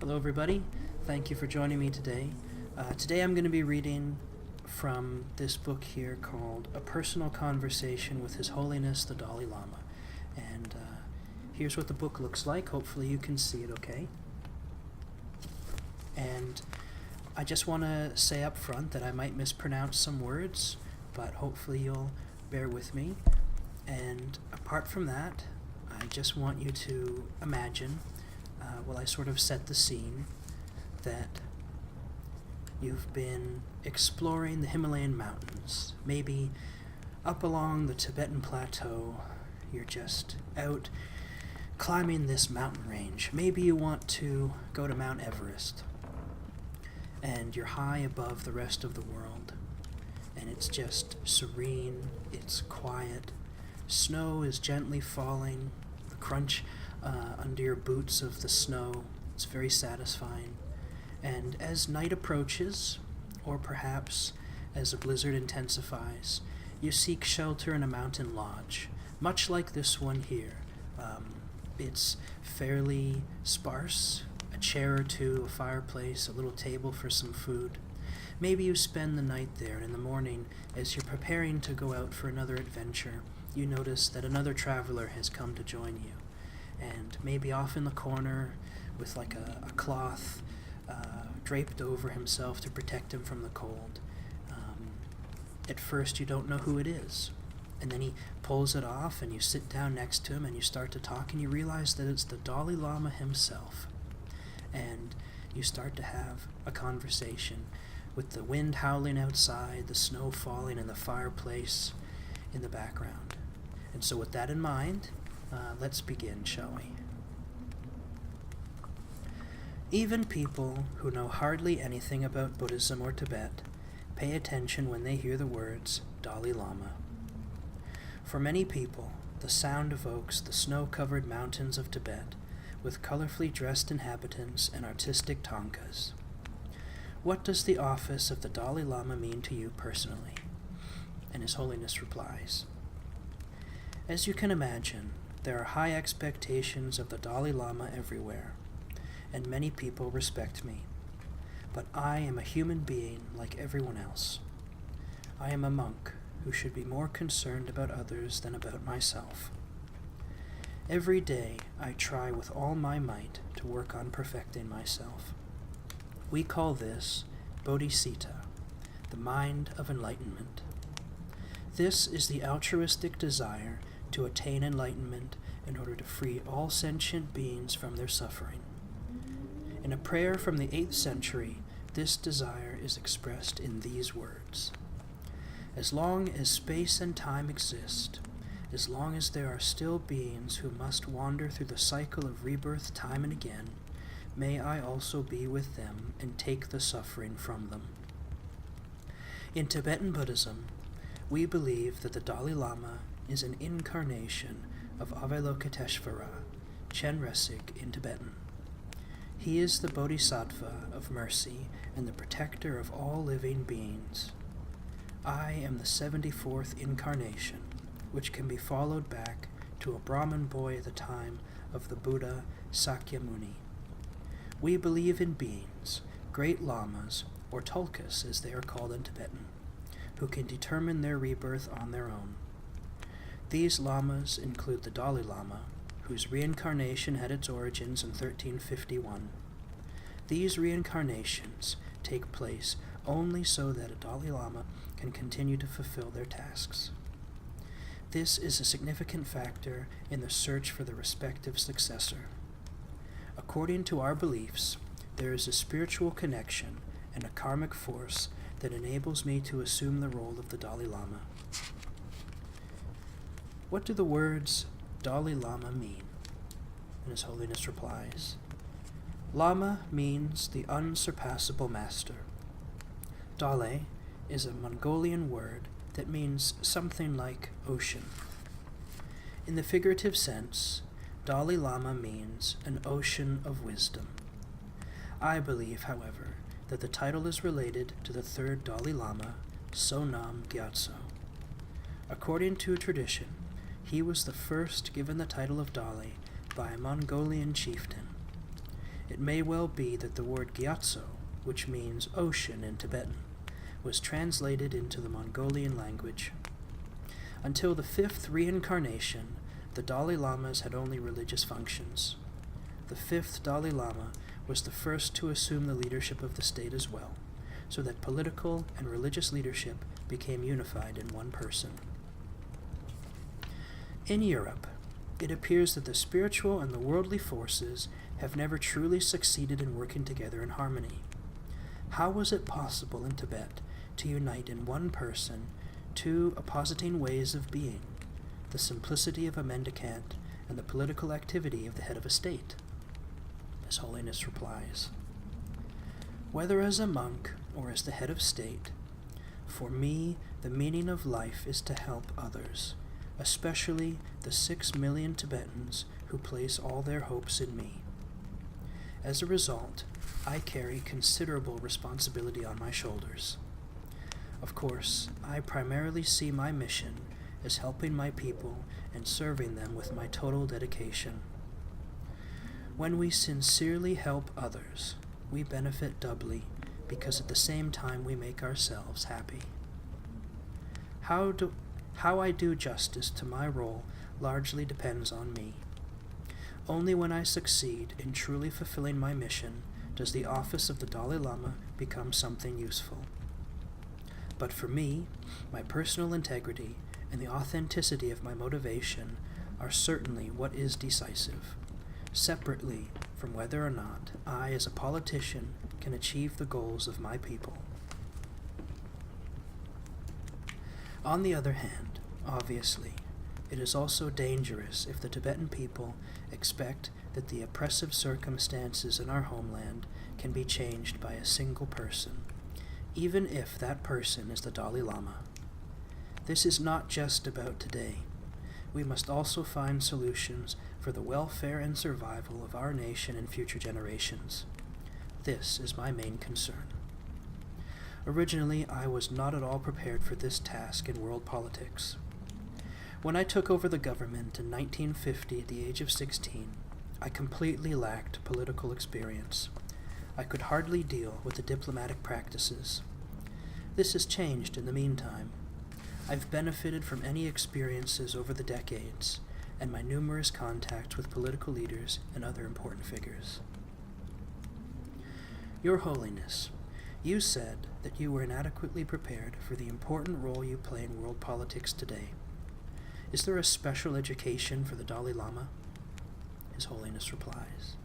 Hello everybody, thank you for joining me today. Today I'm going to be reading from this book here called A Personal Conversation with His Holiness the Dalai Lama. And here's what the book looks like. Hopefully you can see it okay. And I just want to say up front that I might mispronounce some words, but hopefully you'll bear with me. And apart from that, I just want you to imagine, while I sort of set the scene, that you've been exploring the Himalayan mountains, maybe up along the Tibetan plateau. You're just out climbing this mountain range. Maybe you want to go to Mount Everest, and you're high above the rest of the world, and it's just serene, it's quiet. Snow is gently falling, the crunch under your boots of the snow. It's very satisfying. And as night approaches, or perhaps as a blizzard intensifies, you seek shelter in a mountain lodge, much like this one here. It's fairly sparse, a chair or two, a fireplace, a little table for some food. Maybe you spend the night there, and in the morning, as you're preparing to go out for another adventure, you notice that another traveler has come to join you. And maybe off in the corner, with like a cloth draped over himself to protect him from the cold. At first you don't know who it is. And then he pulls it off, and you sit down next to him, and you start to talk, and you realize that it's the Dalai Lama himself. And you start to have a conversation with the wind howling outside, the snow falling, and the fireplace in the background. And so with that in mind, let's begin, shall we? Even people who know hardly anything about Buddhism or Tibet pay attention when they hear the words Dalai Lama. For many people, the sound evokes the snow-covered mountains of Tibet with colorfully dressed inhabitants and artistic thangkas. What does the office of the Dalai Lama mean to you personally? And His Holiness replies, as you can imagine, there are high expectations of the Dalai Lama everywhere, and many people respect me. But I am a human being like everyone else. I am a monk who should be more concerned about others than about myself. Every day I try with all my might to work on perfecting myself. We call this Bodhisattva, the mind of enlightenment. This is the altruistic desire to attain enlightenment in order to free all sentient beings from their suffering. In a prayer from the 8th century, this desire is expressed in these words. As long as space and time exist, as long as there are still beings who must wander through the cycle of rebirth time and again, may I also be with them and take the suffering from them. In Tibetan Buddhism, we believe that the Dalai Lama is an incarnation of Avalokiteshvara, Chenresig in Tibetan. He is the Bodhisattva of mercy and the protector of all living beings. I am the 74th incarnation, which can be followed back to a Brahmin boy at the time of the Buddha Sakyamuni. We believe in beings, great lamas, or tulkus as they are called in Tibetan, who can determine their rebirth on their own. These lamas include the Dalai Lama, whose reincarnation had its origins in 1351. These reincarnations take place only so that a Dalai Lama can continue to fulfill their tasks. This is a significant factor in the search for the respective successor. According to our beliefs, there is a spiritual connection and a karmic force that enables me to assume the role of the Dalai Lama. What do the words Dalai Lama mean? And His Holiness replies, Lama means the unsurpassable master. Dalai is a Mongolian word that means something like ocean. In the figurative sense, Dalai Lama means an ocean of wisdom. I believe, however, that the title is related to the third Dalai Lama, Sonam Gyatso. According to tradition, he was the first given the title of Dalai by a Mongolian chieftain. It may well be that the word gyatso, which means ocean in Tibetan, was translated into the Mongolian language. Until the fifth reincarnation, the Dalai Lamas had only religious functions. The fifth Dalai Lama was the first to assume the leadership of the state as well, so that political and religious leadership became unified in one person. In Europe, it appears that the spiritual and the worldly forces have never truly succeeded in working together in harmony. How was it possible in Tibet to unite in one person two opposing ways of being, the simplicity of a mendicant and the political activity of the head of a state? His Holiness replies, "Whether as a monk or as the head of state, for me the meaning of life is to help others, especially the 6 million Tibetans who place all their hopes in me. As a result, I carry considerable responsibility on my shoulders. Of course, I primarily see my mission as helping my people and serving them with my total dedication. When we sincerely help others, we benefit doubly because at the same time we make ourselves happy. How I do justice to my role largely depends on me. Only when I succeed in truly fulfilling my mission does the office of the Dalai Lama become something useful. But for me, my personal integrity and the authenticity of my motivation are certainly what is decisive, separately from whether or not I, as a politician, can achieve the goals of my people. On the other hand, obviously, it is also dangerous if the Tibetan people expect that the oppressive circumstances in our homeland can be changed by a single person, even if that person is the Dalai Lama. This is not just about today. We must also find solutions for the welfare and survival of our nation and future generations. This is my main concern. Originally, I was not at all prepared for this task in world politics. When I took over the government in 1950 at the age of 16, I completely lacked political experience. I could hardly deal with the diplomatic practices. This has changed in the meantime. I've benefited from any experiences over the decades and my numerous contacts with political leaders and other important figures. Your Holiness, you said that you were inadequately prepared for the important role you play in world politics today. Is there a special education for the Dalai Lama? His Holiness replies,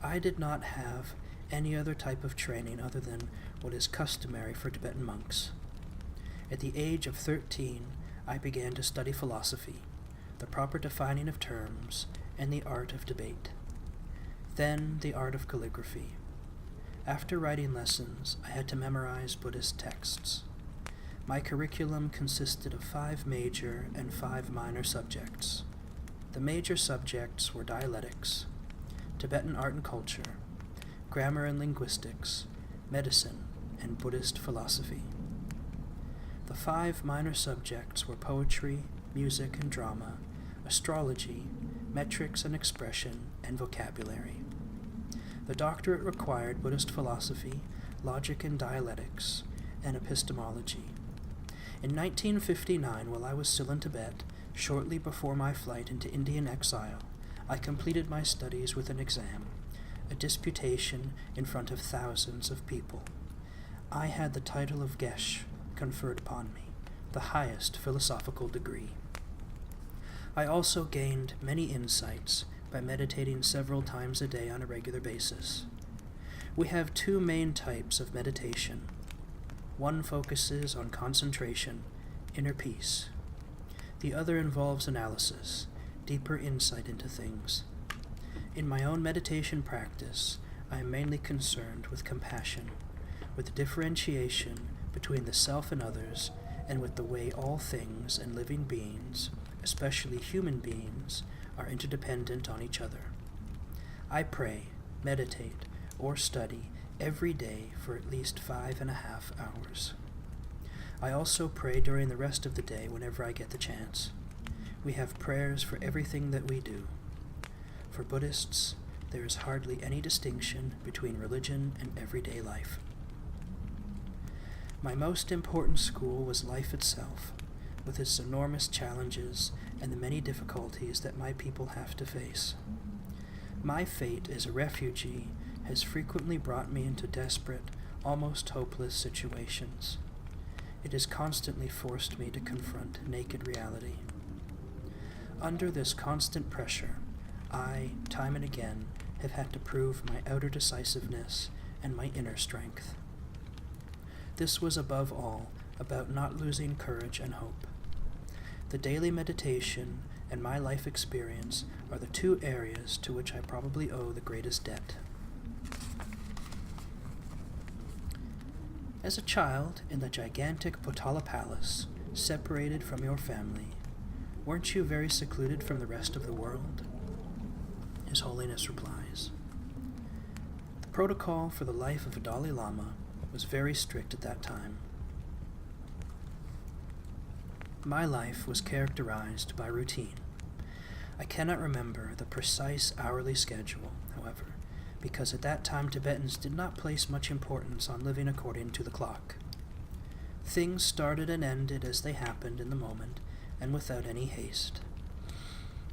I did not have any other type of training other than what is customary for Tibetan monks. At the age of 13, I began to study philosophy, the proper defining of terms, and the art of debate. Then the art of calligraphy. After writing lessons, I had to memorize Buddhist texts. My curriculum consisted of 5 major and 5 minor subjects. The major subjects were dialectics, Tibetan art and culture, grammar and linguistics, medicine, and Buddhist philosophy. The 5 minor subjects were poetry, music and drama, astrology, metrics and expression, and vocabulary. The doctorate required Buddhist philosophy, logic and dialectics, and epistemology. In 1959, while I was still in Tibet, shortly before my flight into Indian exile, I completed my studies with an exam, a disputation in front of thousands of people. I had the title of Geshe conferred upon me, the highest philosophical degree. I also gained many insights by meditating several times a day on a regular basis. We have 2 main types of meditation. One focuses on concentration, inner peace. The other involves analysis, deeper insight into things. In my own meditation practice, I am mainly concerned with compassion, with differentiation between the self and others, and with the way all things and living beings, especially human beings, are interdependent on each other. I pray, meditate, or study every day for at least 5.5 hours. I also pray during the rest of the day whenever I get the chance. We have prayers for everything that we do. For Buddhists, there is hardly any distinction between religion and everyday life. My most important school was life itself, with its enormous challenges and the many difficulties that my people have to face. My fate as a refugee has frequently brought me into desperate, almost hopeless situations. It has constantly forced me to confront naked reality. Under this constant pressure, I, time and again, have had to prove my outer decisiveness and my inner strength. This was above all about not losing courage and hope. The daily meditation and my life experience are the two areas to which I probably owe the greatest debt. As a child in the gigantic Potala Palace, separated from your family, weren't you very secluded from the rest of the world? His Holiness replies. The protocol for the life of a Dalai Lama was very strict at that time. My life was characterized by routine. I cannot remember the precise hourly schedule, however, because at that time Tibetans did not place much importance on living according to the clock. Things started and ended as they happened in the moment, and without any haste.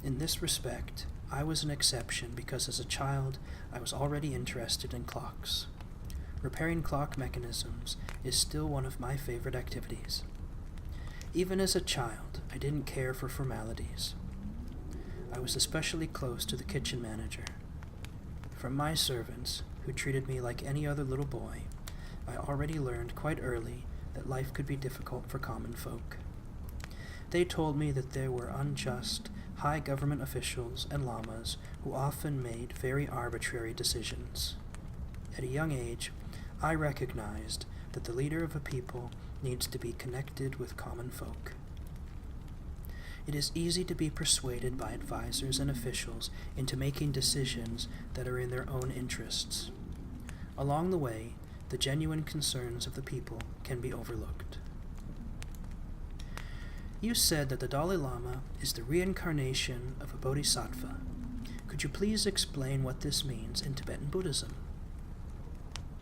In this respect, I was an exception because as a child I was already interested in clocks. Repairing clock mechanisms is still one of my favorite activities. Even as a child, I didn't care for formalities. I was especially close to the kitchen manager. From my servants, who treated me like any other little boy, I already learned quite early that life could be difficult for common folk. They told me that there were unjust, high government officials and lamas who often made very arbitrary decisions. At a young age, I recognized that the leader of a people needs to be connected with common folk. It is easy to be persuaded by advisors and officials into making decisions that are in their own interests. Along the way, the genuine concerns of the people can be overlooked. You said that the Dalai Lama is the reincarnation of a Bodhisattva. Could you please explain what this means in Tibetan Buddhism?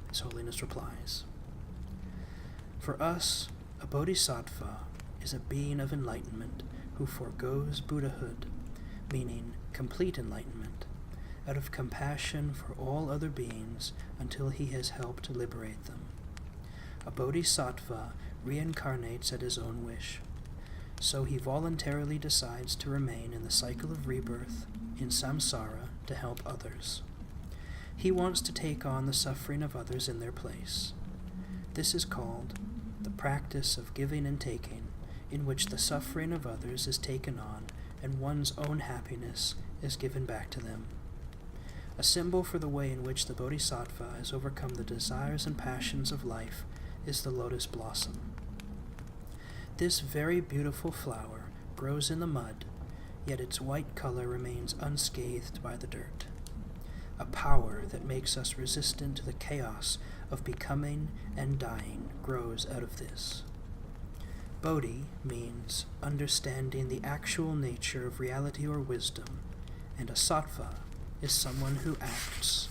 His Holiness replies. For us, a Bodhisattva is a being of enlightenment who forgoes Buddhahood, meaning complete enlightenment, out of compassion for all other beings until he has helped liberate them. A Bodhisattva reincarnates at his own wish, so he voluntarily decides to remain in the cycle of rebirth in samsara to help others. He wants to take on the suffering of others in their place. This is called the practice of giving and taking, in which the suffering of others is taken on and one's own happiness is given back to them. A symbol for the way in which the Bodhisattva has overcome the desires and passions of life is the lotus blossom. This very beautiful flower grows in the mud, yet its white color remains unscathed by the dirt. A power that makes us resistant to the chaos of becoming and dying grows out of this. Bodhi means understanding the actual nature of reality or wisdom, and a sattva is someone who acts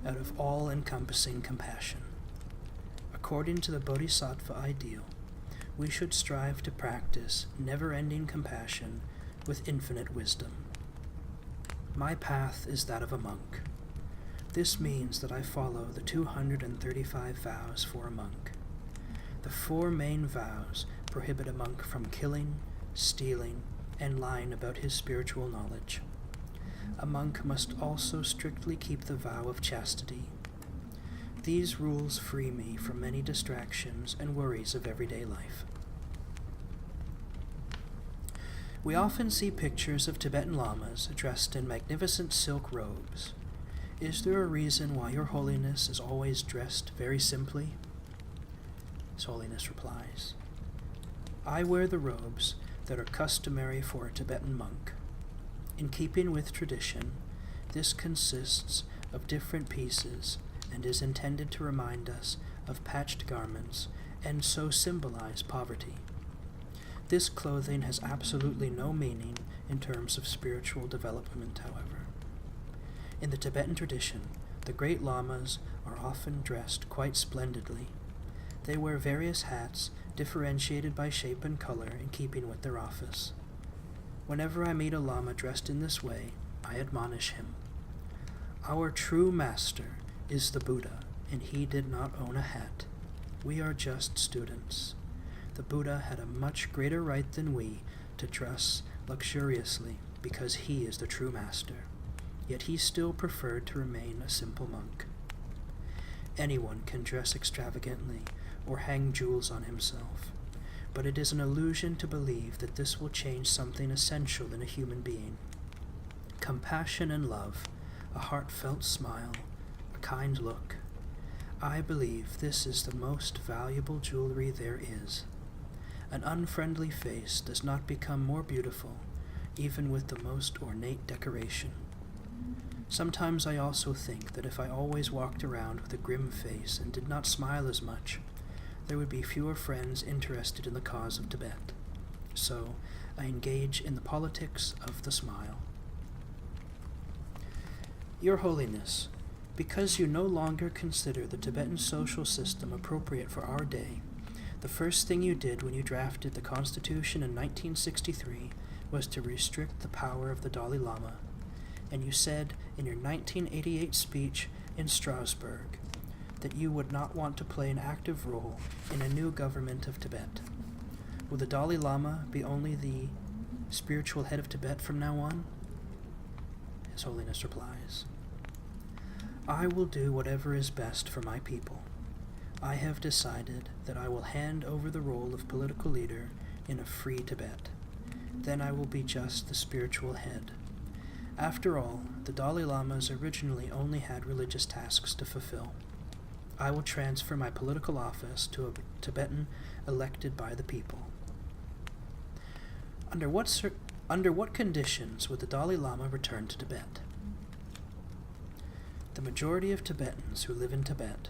out of all-encompassing compassion. According to the Bodhisattva ideal, we should strive to practice never-ending compassion with infinite wisdom. My path is that of a monk. This means that I follow the 235 vows for a monk. The 4 main vows prohibit a monk from killing, stealing, and lying about his spiritual knowledge. A monk must also strictly keep the vow of chastity. These rules free me from many distractions and worries of everyday life. We often see pictures of Tibetan lamas dressed in magnificent silk robes. Is there a reason why Your Holiness is always dressed very simply? His Holiness replies, I wear the robes that are customary for a Tibetan monk. In keeping with tradition, this consists of different pieces and is intended to remind us of patched garments and so symbolize poverty. This clothing has absolutely no meaning in terms of spiritual development, however. In the Tibetan tradition, the great lamas are often dressed quite splendidly. They wear various hats, differentiated by shape and color in keeping with their office. Whenever I meet a lama dressed in this way, I admonish him. Our true master is the Buddha, and he did not own a hat. We are just students. The Buddha had a much greater right than we to dress luxuriously because he is the true master, yet he still preferred to remain a simple monk. Anyone can dress extravagantly or hang jewels on himself, but it is an illusion to believe that this will change something essential in a human being. Compassion and love, a heartfelt smile, a kind look. I believe this is the most valuable jewelry there is. An unfriendly face does not become more beautiful, even with the most ornate decoration. Sometimes I also think that if I always walked around with a grim face and did not smile as much, there would be fewer friends interested in the cause of Tibet. So, I engage in the politics of the smile. Your Holiness, because you no longer consider the Tibetan social system appropriate for our day, the first thing you did when you drafted the Constitution in 1963 was to restrict the power of the Dalai Lama, and you said in your 1988 speech in Strasbourg that you would not want to play an active role in a new government of Tibet. Will the Dalai Lama be only the spiritual head of Tibet from now on? His Holiness replies, I will do whatever is best for my people. I have decided that I will hand over the role of political leader in a free Tibet. Then I will be just the spiritual head. After all, the Dalai Lamas originally only had religious tasks to fulfill. I will transfer my political office to a Tibetan elected by the people. Under what conditions would the Dalai Lama return to Tibet? The majority of Tibetans who live in Tibet,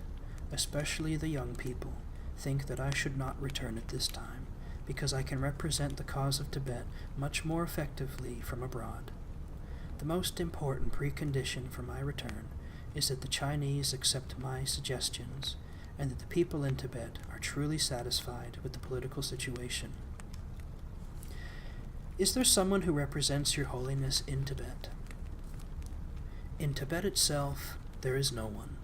especially the young people, think that I should not return at this time because I can represent the cause of Tibet much more effectively from abroad. The most important precondition for my return is that the Chinese accept my suggestions and that the people in Tibet are truly satisfied with the political situation. Is there someone who represents Your Holiness in Tibet? In Tibet itself, there is no one.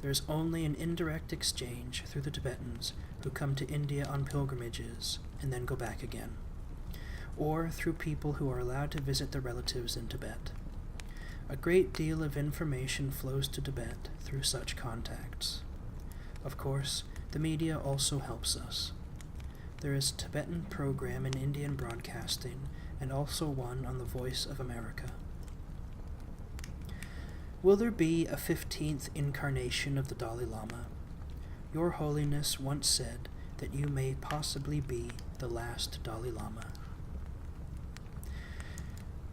There is only an indirect exchange through the Tibetans who come to India on pilgrimages and then go back again, or through people who are allowed to visit their relatives in Tibet. A great deal of information flows to Tibet through such contacts. Of course, the media also helps us. There is a Tibetan program in Indian broadcasting and also one on the Voice of America. Will there be a 15th incarnation of the Dalai Lama? Your Holiness once said that you may possibly be the last Dalai Lama.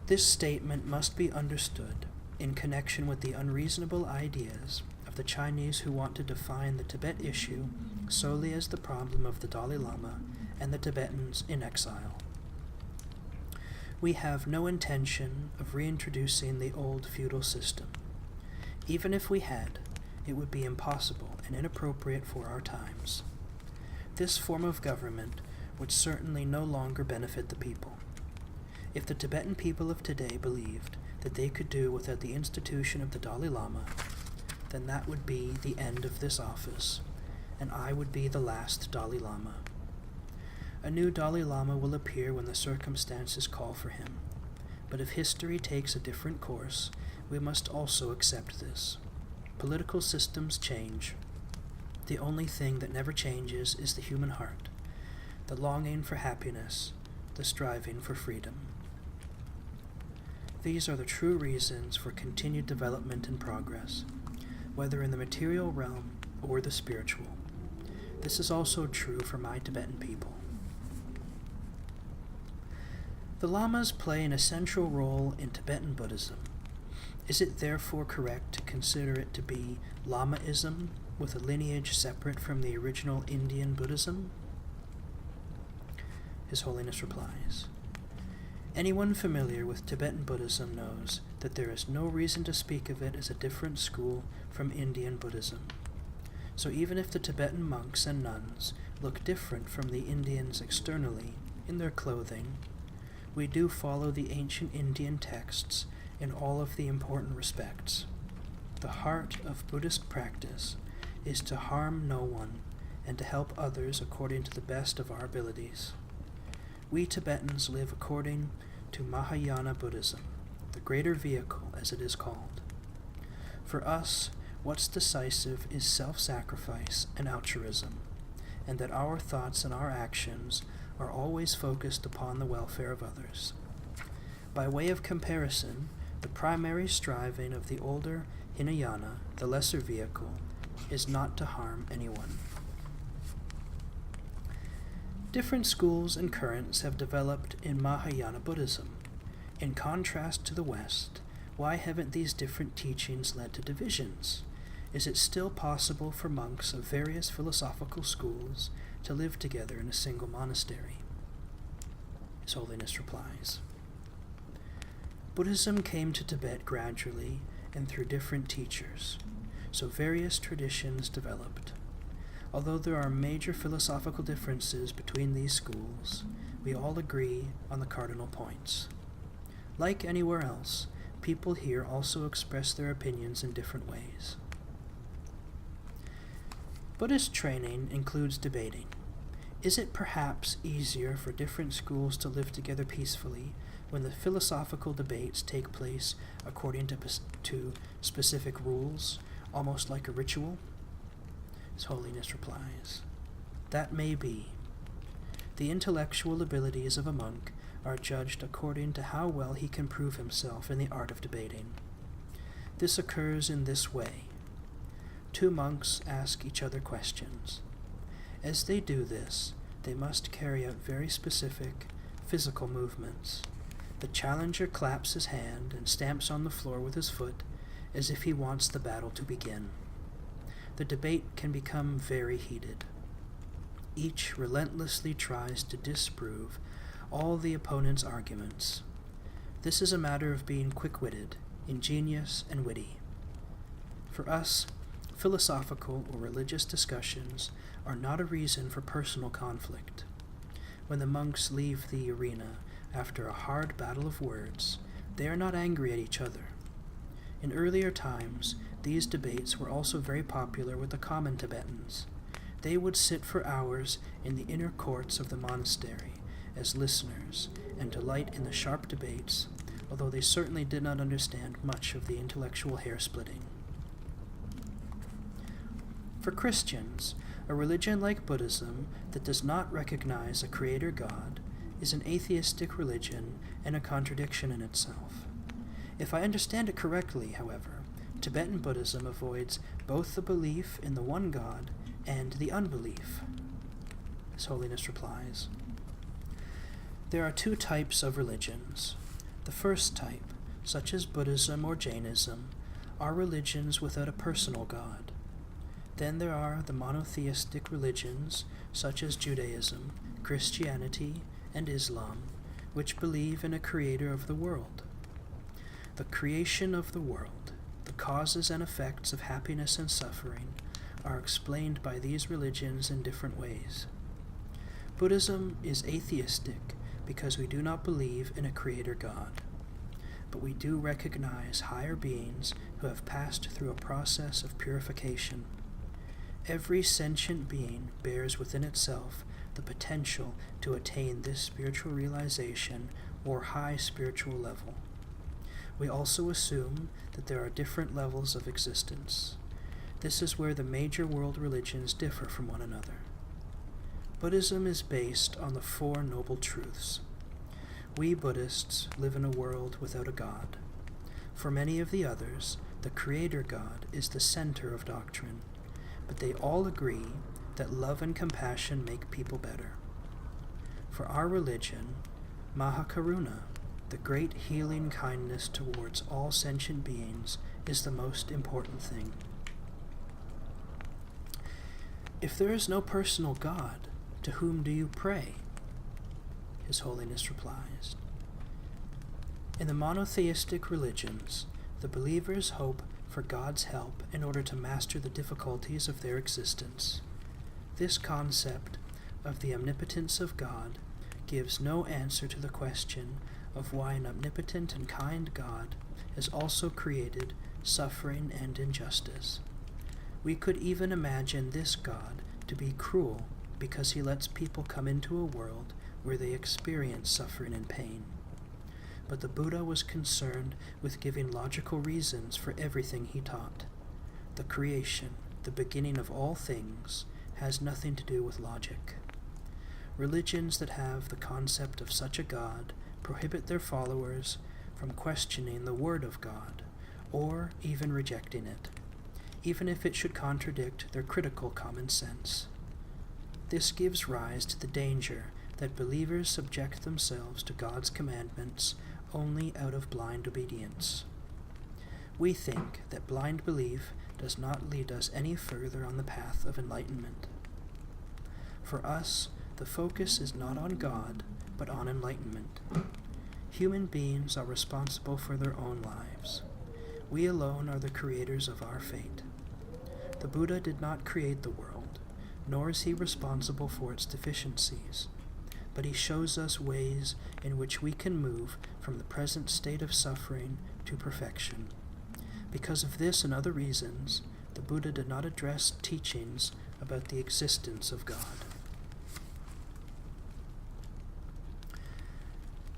This statement must be understood in connection with the unreasonable ideas of the Chinese who want to define the Tibet issue solely as the problem of the Dalai Lama and the Tibetans in exile. We have no intention of reintroducing the old feudal system. Even if we had, it would be impossible and inappropriate for our times. This form of government would certainly no longer benefit the people. If the Tibetan people of today believed that they could do without the institution of the Dalai Lama, then that would be the end of this office, and I would be the last Dalai Lama. A new Dalai Lama will appear when the circumstances call for him, but if history takes a different course, we must also accept this. Political systems change. The only thing that never changes is the human heart, the longing for happiness, the striving for freedom. These are the true reasons for continued development and progress, whether in the material realm or the spiritual. This is also true for my Tibetan people. The Lamas play an essential role in Tibetan Buddhism. Is it therefore correct to consider it to be Lamaism with a lineage separate from the original Indian Buddhism? His Holiness replies. Anyone familiar with Tibetan Buddhism knows that there is no reason to speak of it as a different school from Indian Buddhism. So even if the Tibetan monks and nuns look different from the Indians externally in their clothing, we do follow the ancient Indian texts in all of the important respects. The heart of Buddhist practice is to harm no one and to help others according to the best of our abilities. We Tibetans live according to Mahayana Buddhism, the greater vehicle as it is called. For us, what's decisive is self-sacrifice and altruism, and that our thoughts and our actions are always focused upon the welfare of others. By way of comparison, the primary striving of the older Hinayana, the lesser vehicle, is not to harm anyone. Different schools and currents have developed in Mahayana Buddhism. In contrast to the West, why haven't these different teachings led to divisions? Is it still possible for monks of various philosophical schools to live together in a single monastery? His Holiness replies. Buddhism came to Tibet gradually and through different teachers, so various traditions developed. Although there are major philosophical differences between these schools, we all agree on the cardinal points. Like anywhere else, people here also express their opinions in different ways. Buddhist training includes debating. Is it perhaps easier for different schools to live together peacefully when the philosophical debates take place according to specific rules, almost like a ritual? His Holiness replies, that may be. The intellectual abilities of a monk are judged according to how well he can prove himself in the art of debating. This occurs in this way. Two monks ask each other questions. As they do this, they must carry out very specific physical movements. The challenger claps his hand and stamps on the floor with his foot as if he wants the battle to begin. The debate can become very heated. Each relentlessly tries to disprove all the opponent's arguments. This is a matter of being quick-witted, ingenious, and witty. For us, philosophical or religious discussions are not a reason for personal conflict. When the monks leave the arena after a hard battle of words, they are not angry at each other. In earlier times, these debates were also very popular with the common Tibetans. They would sit for hours in the inner courts of the monastery as listeners and delight in the sharp debates, although they certainly did not understand much of the intellectual hair-splitting. For Christians, a religion like Buddhism that does not recognize a creator God is an atheistic religion and a contradiction in itself. If I understand it correctly, however, Tibetan Buddhism avoids both the belief in the one God and the unbelief. His Holiness replies, there are two types of religions. The first type, such as Buddhism or Jainism, are religions without a personal God. Then there are the monotheistic religions, such as Judaism, Christianity, and Islam, which believe in a creator of the world. The creation of the world, the causes and effects of happiness and suffering, are explained by these religions in different ways. Buddhism is atheistic because we do not believe in a creator God, but we do recognize higher beings who have passed through a process of purification. Every sentient being bears within itself the potential to attain this spiritual realization or high spiritual level. We also assume that there are different levels of existence. This is where the major world religions differ from one another. Buddhism is based on the Four Noble Truths. We Buddhists live in a world without a God. For many of the others, the Creator God is the center of doctrine, but they all agree that love and compassion make people better. For our religion, Mahakaruna, the great healing kindness towards all sentient beings, is the most important thing. If there is no personal God, to whom do you pray? His Holiness replies. In the monotheistic religions, the believers hope for God's help in order to master the difficulties of their existence. This concept of the omnipotence of God gives no answer to the question of why an omnipotent and kind God has also created suffering and injustice. We could even imagine this God to be cruel because he lets people come into a world where they experience suffering and pain. But the Buddha was concerned with giving logical reasons for everything he taught. The creation, the beginning of all things, has nothing to do with logic. Religions that have the concept of such a God prohibit their followers from questioning the Word of God, or even rejecting it, even if it should contradict their critical common sense. This gives rise to the danger that believers subject themselves to God's commandments only out of blind obedience. We think that blind belief does not lead us any further on the path of enlightenment. For us, the focus is not on God, but on enlightenment. Human beings are responsible for their own lives. We alone are the creators of our fate. The Buddha did not create the world, nor is he responsible for its deficiencies, but he shows us ways in which we can move from the present state of suffering to perfection. Because of this and other reasons, the Buddha did not address teachings about the existence of God.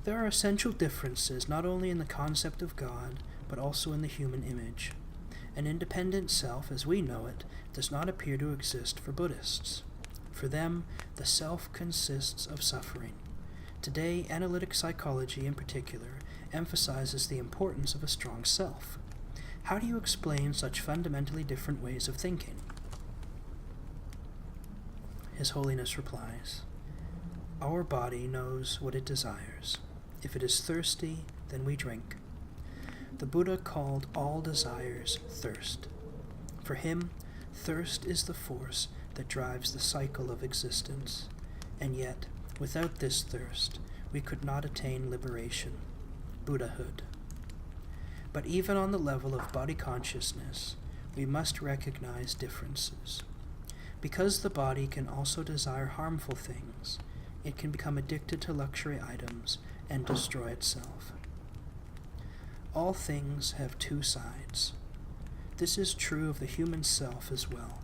There are essential differences not only in the concept of God, but also in the human image. An independent self, as we know it, does not appear to exist for Buddhists. For them, the self consists of suffering. Today, analytic psychology in particular emphasizes the importance of a strong self. How do you explain such fundamentally different ways of thinking? His Holiness replies, "Our body knows what it desires. If it is thirsty, then we drink." The Buddha called all desires thirst. For him, thirst is the force that drives the cycle of existence, and yet, without this thirst, we could not attain liberation, Buddhahood. But even on the level of body consciousness, we must recognize differences. Because the body can also desire harmful things, it can become addicted to luxury items and destroy itself. All things have two sides. This is true of the human self as well.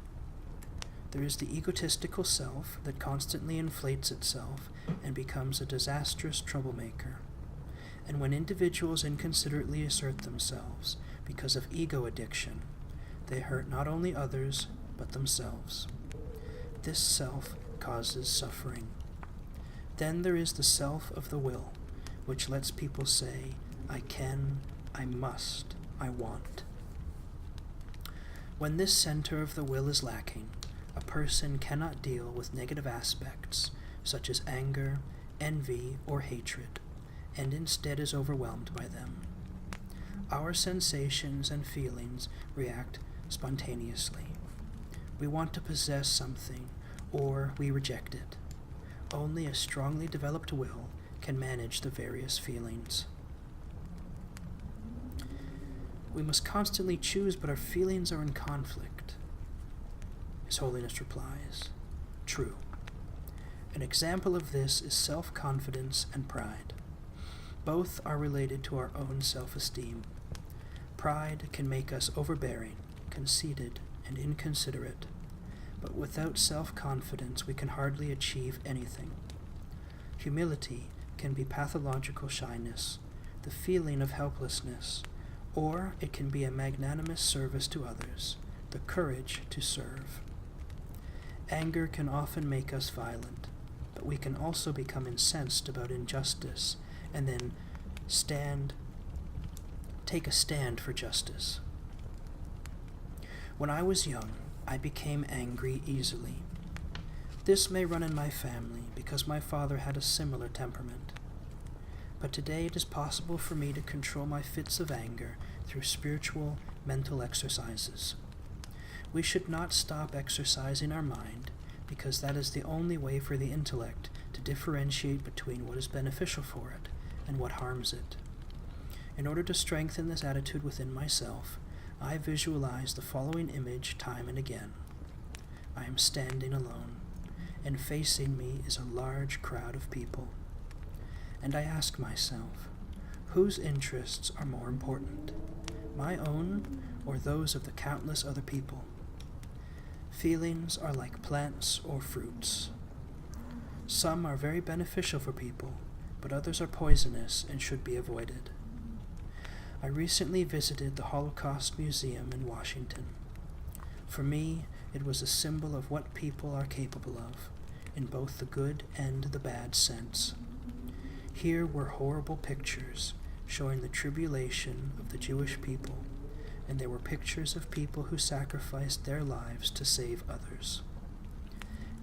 There is the egotistical self that constantly inflates itself and becomes a disastrous troublemaker. And when individuals inconsiderately assert themselves because of ego addiction, they hurt not only others, but themselves. This self causes suffering. Then there is the self of the will, which lets people say, "I can, I must, I want." When this center of the will is lacking, a person cannot deal with negative aspects such as anger, envy, or hatred, and instead is overwhelmed by them. Our sensations and feelings react spontaneously. We want to possess something, or we reject it. Only a strongly developed will can manage the various feelings. We must constantly choose, but our feelings are in conflict. His Holiness replies, "True. An example of this is self-confidence and pride. Both are related to our own self-esteem. Pride can make us overbearing, conceited, and inconsiderate, but without self-confidence we can hardly achieve anything. Humility can be pathological shyness, the feeling of helplessness, or it can be a magnanimous service to others, the courage to serve. Anger can often make us violent, but we can also become incensed about injustice and then take a stand for justice. When I was young, I became angry easily. This may run in my family because my father had a similar temperament. But today it is possible for me to control my fits of anger through spiritual, mental exercises. We should not stop exercising our mind because that is the only way for the intellect to differentiate between what is beneficial for it and what harms it. In order to strengthen this attitude within myself, I visualize the following image time and again. I am standing alone, and facing me is a large crowd of people. And I ask myself, whose interests are more important, my own or those of the countless other people? Feelings are like plants or fruits. Some are very beneficial for people, but others are poisonous and should be avoided. I recently visited the Holocaust Museum in Washington. For me, it was a symbol of what people are capable of, in both the good and the bad sense. Here were horrible pictures showing the tribulation of the Jewish people, and there were pictures of people who sacrificed their lives to save others.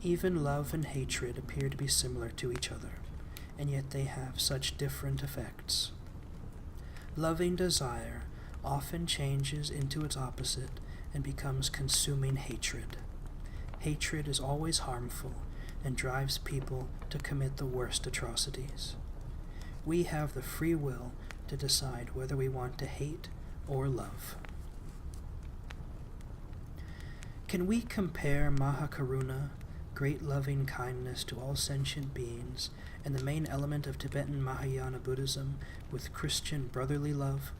Even love and hatred appear to be similar to each other, and yet they have such different effects. Loving desire often changes into its opposite and becomes consuming hatred. Hatred is always harmful and drives people to commit the worst atrocities. We have the free will to decide whether we want to hate or love. Can we compare Mahakaruna, great loving kindness to all sentient beings, and the main element of Tibetan Mahayana Buddhism, with Christian brotherly love,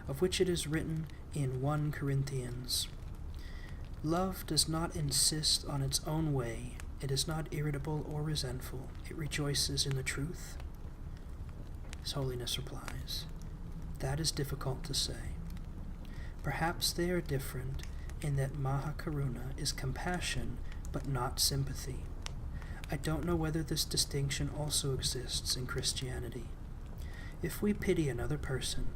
of which it is written in 1 Corinthians? Love does not insist on its own way. It is not irritable or resentful. It rejoices in the truth. His Holiness replies, that is difficult to say. Perhaps they are different in that Mahakaruna is compassion but not sympathy. I don't know whether this distinction also exists in Christianity. If we pity another person,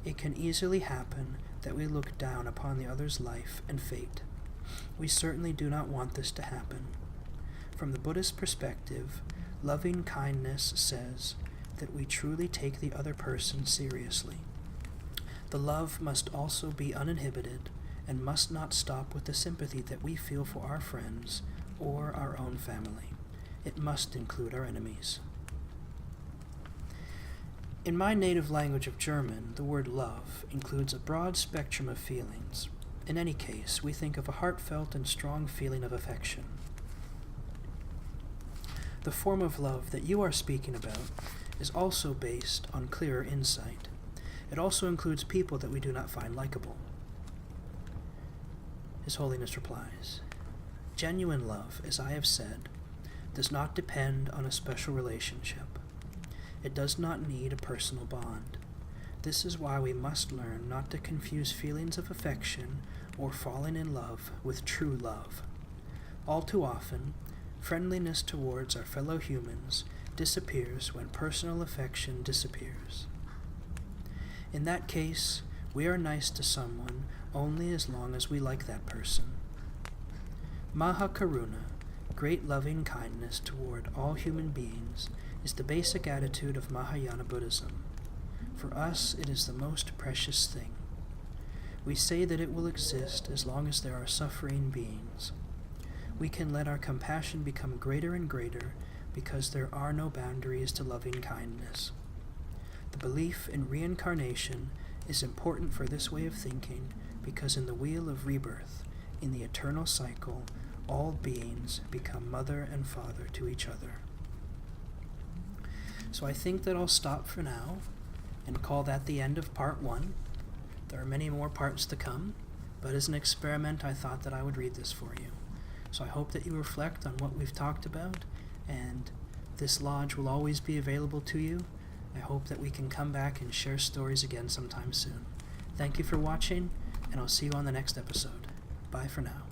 it can easily happen that we look down upon the other's life and fate. We certainly do not want this to happen. From the Buddhist perspective, loving kindness says that we truly take the other person seriously. The love must also be uninhibited and must not stop with the sympathy that we feel for our friends or our own family. It must include our enemies. In my native language of German, the word love includes a broad spectrum of feelings. In any case, we think of a heartfelt and strong feeling of affection. The form of love that you are speaking about is also based on clearer insight. It also includes people that we do not find likable. His Holiness replies, genuine love, as I have said, does not depend on a special relationship. It does not need a personal bond. This is why we must learn not to confuse feelings of affection or falling in love with true love. All too often, friendliness towards our fellow humans disappears when personal affection disappears. In that case, we are nice to someone only as long as we like that person. Mahakaruna, great loving kindness toward all human beings, is the basic attitude of Mahayana Buddhism. For us, it is the most precious thing. We say that it will exist as long as there are suffering beings. We can let our compassion become greater and greater because there are no boundaries to loving kindness. The belief in reincarnation is important for this way of thinking because in the wheel of rebirth, in the eternal cycle, all beings become mother and father to each other. So I think that I'll stop for now and call that the end of part 1. There are many more parts to come, but as an experiment I thought that I would read this for you. So I hope that you reflect on what we've talked about, and this lodge will always be available to you. I hope that we can come back and share stories again sometime soon. Thank you for watching, and I'll see you on the next episode. Bye for now.